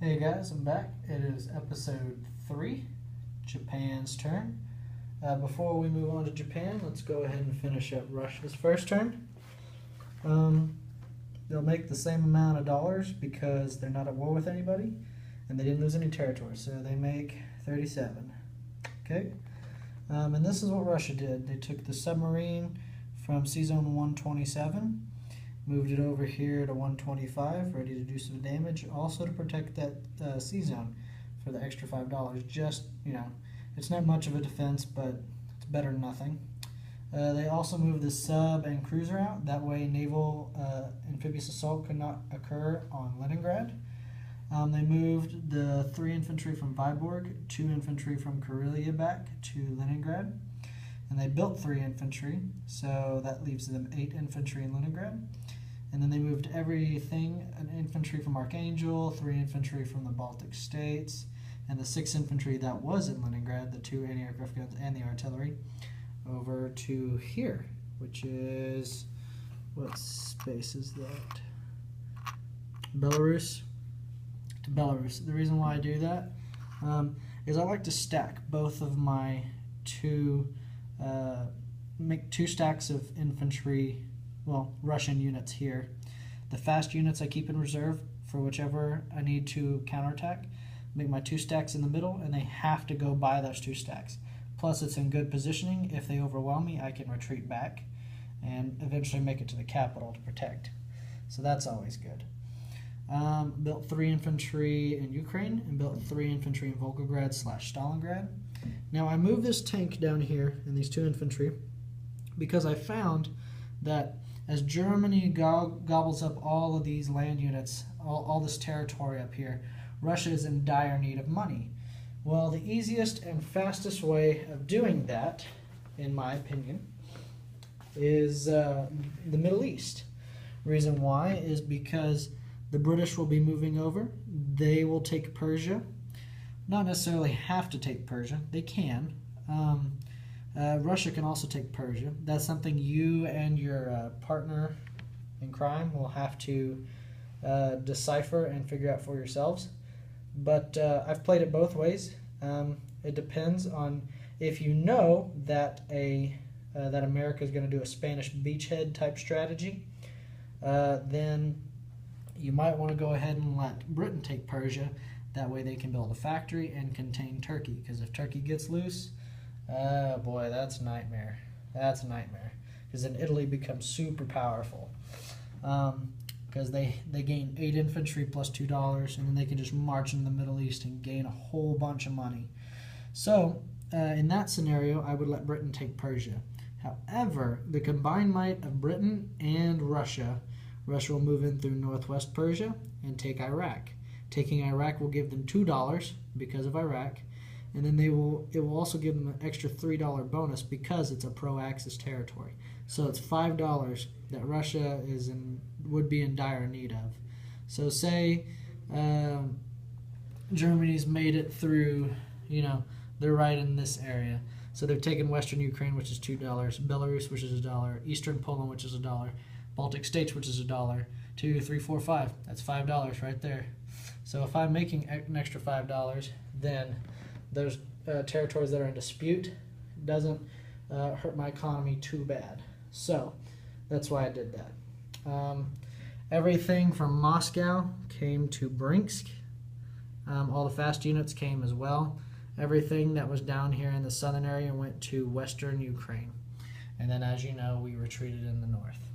Hey guys, I'm back. It is episode 3, Japan's turn. Before we move on to Japan, let's go ahead and finish up Russia's first turn. They'll make the same amount of dollars because they're not at war with anybody and they didn't lose any territory, so they make 37. Okay? And this is what Russia did. They took the submarine from Sea Zone 127, moved it over here to 125, ready to do some damage, also to protect that sea zone for the extra $5. Just, it's not much of a defense, but it's better than nothing. They also moved the sub and cruiser out. That way naval amphibious assault could not occur on Leningrad. They moved the 3 infantry from Vyborg, 2 infantry from Karelia back to Leningrad. And they built 3 infantry, so that leaves them 8 infantry in Leningrad. And then they moved everything, an infantry from Archangel, 3 infantry from the Baltic states, and the 6 infantry that was in Leningrad, the 2 anti-aircraft guns and the artillery, over to here, which is, what space is that? Belarus. To Belarus. The reason why I do that is I like to stack both of my make 2 stacks of infantry, Russian units here. The fast units I keep in reserve for whichever I need to counterattack. Make my 2 stacks in the middle, and they have to go by those 2 stacks. Plus, it's in good positioning. If they overwhelm me, I can retreat back and eventually make it to the capital to protect. So that's always good. Built 3 infantry in Ukraine and built 3 infantry in Volgograd/Stalingrad. Now I moved this tank down here and these 2 infantry because I found that as Germany gobbles up all of these land units, all this territory up here, Russia is in dire need of money. Well, the easiest and fastest way of doing that, in my opinion, is the Middle East. Reason why is because the British will be moving over. They will take Persia. Not necessarily have to take Persia. They can. Russia can also take Persia. That's something you and your partner in crime will have to decipher and figure out for yourselves. But I've played it both ways. It depends on if you know that that America is going to do a Spanish beachhead type strategy. Then you might want to go ahead and let Britain take Persia. That way they can build a factory and contain Turkey. Because if Turkey gets loose, boy, that's a nightmare. That's a nightmare. Because then Italy becomes super powerful. Because they gain 8 infantry plus $2, and then they can just march into the Middle East and gain a whole bunch of money. So, in that scenario, I would let Britain take Persia. However, the combined might of Britain and Russia will move in through northwest Persia and take Iraq. Taking Iraq will give them $2 because of Iraq, and then it will also give them an extra $3 bonus because it's a pro-Axis territory. So it's $5 that Russia would be in dire need of. So say Germany's made it through, they're right in this area. So they've taken Western Ukraine, which is $2, Belarus, which is $1, Eastern Poland, which is $1, Baltic states, which is $1, 2, 3, 4, 5. That's $5 right there. So if I'm making an extra $5, then those territories that are in dispute doesn't hurt my economy too bad. So that's why I did that. Everything from Moscow came to Brinsk. All the fast units came as well. Everything that was down here in the southern area went to western Ukraine. And then, as you know, we retreated in the north.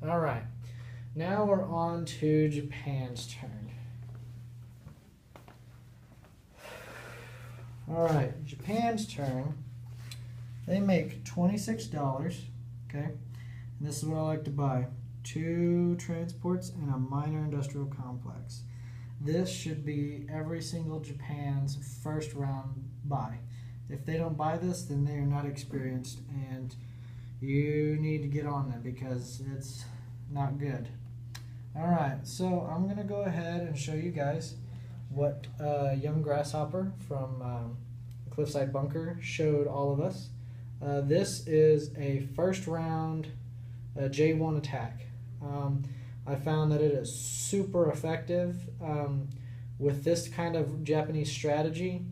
All right. Now we're on to Japan's turn. All right, Japan's turn. They make $26, okay? And this is what I like to buy. 2 transports and a minor industrial complex. This should be every single Japan's first round buy. If they don't buy this, then they are not experienced, and you need to get on them because it's not good. Alright, so I'm going to go ahead and show you guys what Young Grasshopper from Cliffside Bunker showed all of us. This is a first round J1 attack. I found that it is super effective With this kind of Japanese strategy,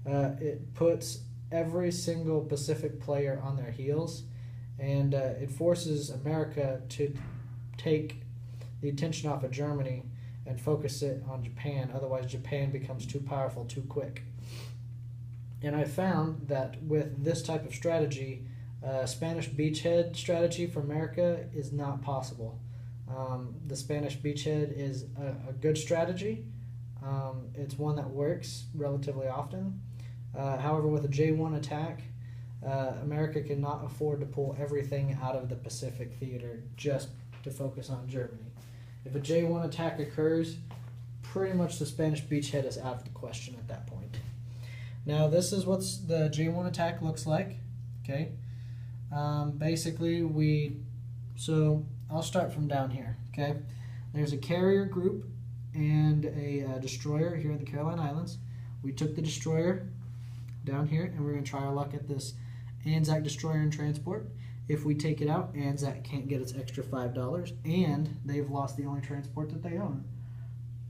it puts every single Pacific player on their heels, and it forces America to take the attention off of Germany and focus it on Japan. Otherwise, Japan becomes too powerful too quick. And I found that with this type of strategy, Spanish beachhead strategy for America is not possible. The Spanish beachhead is a good strategy. It's one that works relatively often. However, with a J1 attack, America cannot afford to pull everything out of the Pacific theater just to focus on Germany. If a J1 attack occurs, pretty much the Spanish beachhead is out of the question at that point. Now, this is what the J1 attack looks like. Okay. Basically, so I'll start from down here. Okay. There's a carrier group and a destroyer here in the Caroline Islands. We took the destroyer down here, and we're going to try our luck at this Anzac destroyer and transport. If we take it out, Anzac can't get its extra $5, and they've lost the only transport that they own.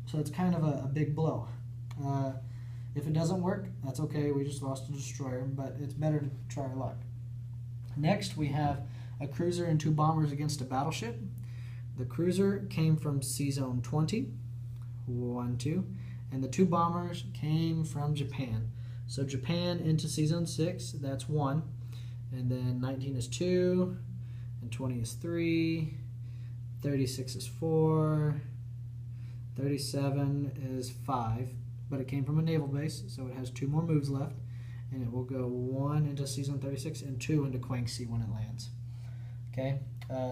So it's kind of a big blow. If it doesn't work, that's okay. We just lost a destroyer, but it's better to try our luck. Next, we have a cruiser and 2 bombers against a battleship. The cruiser came from Sea Zone 20, 1, 2, and the 2 bombers came from Japan. So Japan into Sea Zone 6, that's 1. And then 19 is 2, and 20 is 3, 36 is 4, 37 is 5, but it came from a naval base, so it has 2 more moves left, and it will go 1 into Sea Zone 36 and 2 into Kwangsi when it lands. Okay,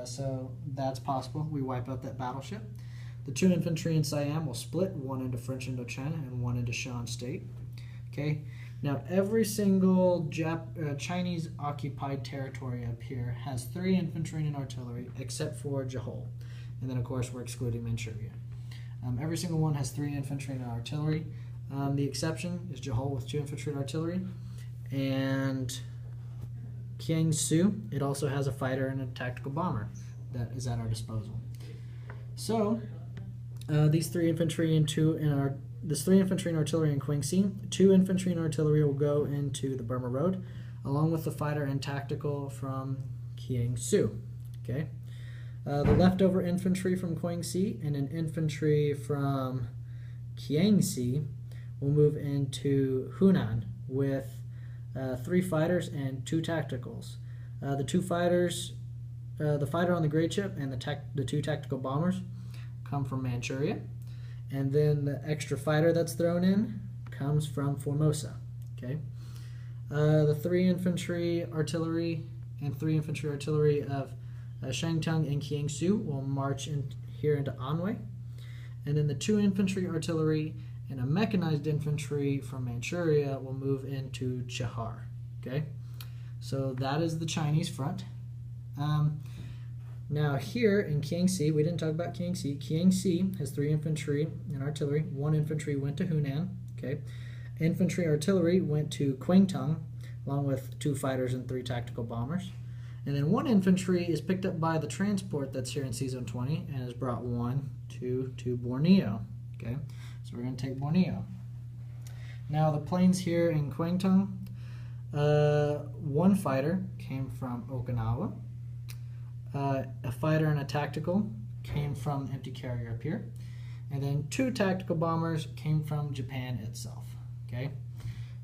so that's possible. We wipe out that battleship. The 2 infantry in Siam will split, 1 into French Indochina and 1 into Shan State. Okay. Now, every single Chinese occupied territory up here has 3 infantry and artillery, except for Johor. And then, of course, we're excluding Manchuria. Every single one has 3 infantry and artillery. The exception is Johor with 2 infantry and artillery. And Kiangsu, it also has a fighter and a tactical bomber that is at our disposal. So, these 3 infantry and 2 in our This 3 infantry and artillery in Kwangsi, 2 infantry and artillery will go into the Burma Road, along with the fighter and tactical from Kiangsu. Okay, the leftover infantry from Kwangsi and an infantry from Kiangsi will move into Hunan with 3 fighters and 2 tacticals. The 2 fighters, the fighter on the great ship and the 2 tactical bombers come from Manchuria. And then the extra fighter that's thrown in comes from Formosa. Okay, the 3 infantry artillery and 3 infantry artillery of Shangtung and Kiangsu will march in here into Anhui, and then the 2 infantry artillery and a mechanized infantry from Manchuria will move into Chahar. Okay, so that is the Chinese front. Now here in Kiangsi, we didn't talk about Kiangsi. Kiangsi has 3 infantry and artillery. 1 infantry went to Hunan. Okay, infantry artillery went to Kwangtung, along with 2 fighters and 3 tactical bombers. And then 1 infantry is picked up by the transport that's here in Sea Zone 20 and is brought 1 to Borneo. Okay, so we're going to take Borneo. Now the planes here in Kwangtung, 1 fighter came from Okinawa. A fighter and a tactical came from empty carrier up here, and then 2 tactical bombers came from Japan itself. Okay,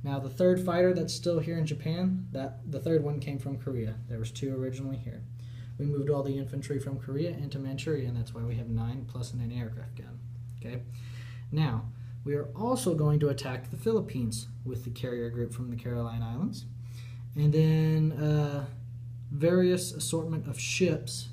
now the 3rd fighter that's still here in Japan, the 3rd one came from Korea. There was 2 originally here. We moved all the infantry from Korea into Manchuria, and that's why we have 9 plus an anti-aircraft gun. Okay, now we are also going to attack the Philippines with the carrier group from the Caroline Islands, and then various assortment of ships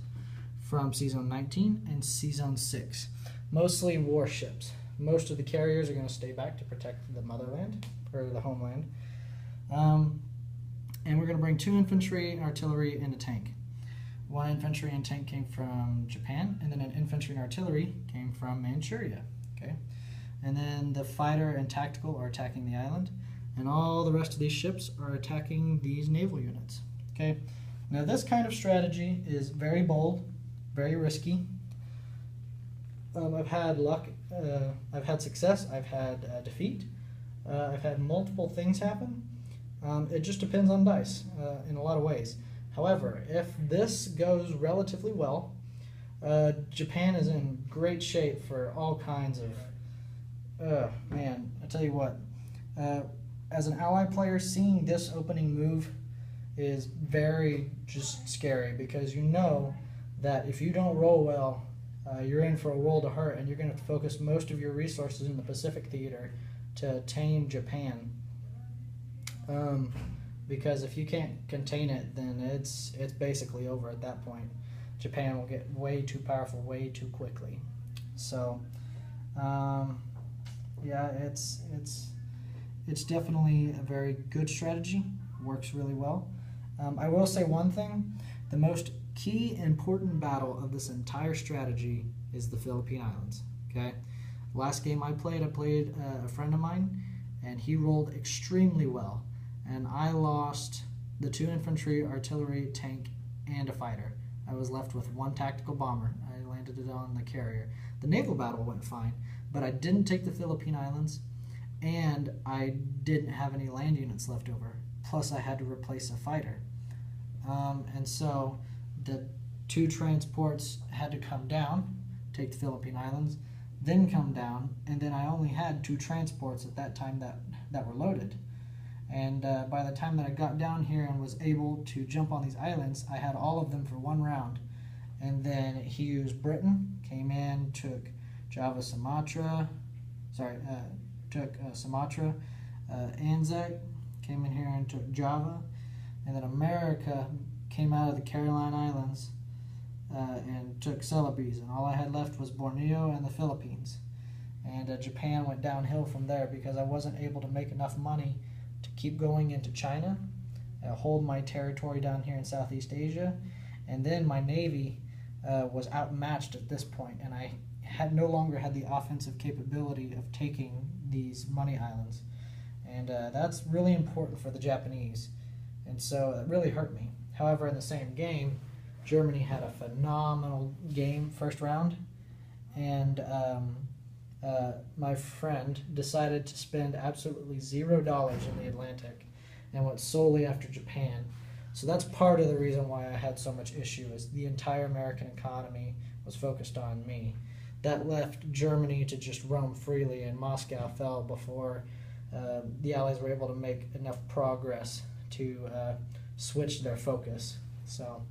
from Sea Zone 19 and Sea Zone 6. Mostly warships. Most of the carriers are going to stay back to protect the motherland, or the homeland. And we're going to bring 2 infantry and artillery and a tank. 1 infantry and tank came from Japan, and then an infantry and artillery came from Manchuria. Okay, and then the fighter and tactical are attacking the island, and all the rest of these ships are attacking these naval units. Okay. Now this kind of strategy is very bold, very risky. I've had luck I've had success, I've had defeat, I've had multiple things happen. It just depends on dice in a lot of ways. However, if this goes relatively well, Japan is in great shape for all kinds of. Man, I tell you what. As an ally player, seeing this opening move is very just scary, because you know that if you don't roll well, you're in for a world of hurt, and you're going to focus most of your resources in the Pacific Theater to tame Japan. Because if you can't contain it, then it's basically over at that point. Japan will get way too powerful way too quickly. So, yeah, it's definitely a very good strategy. Works really well. I will say one thing: the most key important battle of this entire strategy is the Philippine Islands. Okay, last game I played a friend of mine, and he rolled extremely well, and I lost the 2 infantry, artillery, tank, and a fighter. I was left with 1 tactical bomber. I landed it on the carrier. The naval battle went fine, but I didn't take the Philippine Islands, and I didn't have any land units left over. Plus, I had to replace a fighter. And so the 2 transports had to come down, take the Philippine Islands, then come down, and then I only had 2 transports at that time that were loaded. And by the time that I got down here and was able to jump on these islands, I had all of them for 1 round. And then he used Britain, came in, took Sumatra, Anzac, came in here and took Java, and then America came out of the Caroline Islands and took Celebes, and all I had left was Borneo and the Philippines. And Japan went downhill from there, because I wasn't able to make enough money to keep going into China, hold my territory down here in Southeast Asia, and then my navy was outmatched at this point, and I no longer had the offensive capability of taking these money islands. And that's really important for the Japanese, and so it really hurt me. However, in the same game, Germany had a phenomenal game first round, and my friend decided to spend absolutely $0 in the Atlantic and went solely after Japan. So that's part of the reason why I had so much issue, is the entire American economy was focused on me. That left Germany to just roam freely, and Moscow fell before the Allies were able to make enough progress to switch their focus. So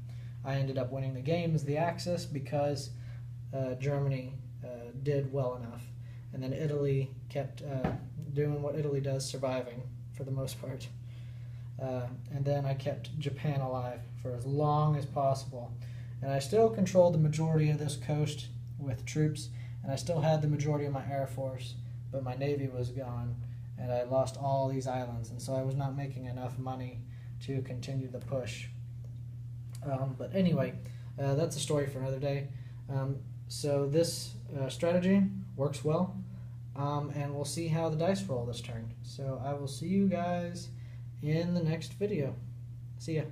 I ended up winning the game as the Axis, because Germany did well enough. And then Italy kept doing what Italy does, surviving for the most part. And then I kept Japan alive for as long as possible. And I still controlled the majority of this coast with troops, and I still had the majority of my air force, but my navy was gone, and I lost all these islands, and so I was not making enough money to continue the push. But anyway, that's a story for another day. So this strategy works well, and we'll see how the dice roll this turn. So I will see you guys in the next video. See ya.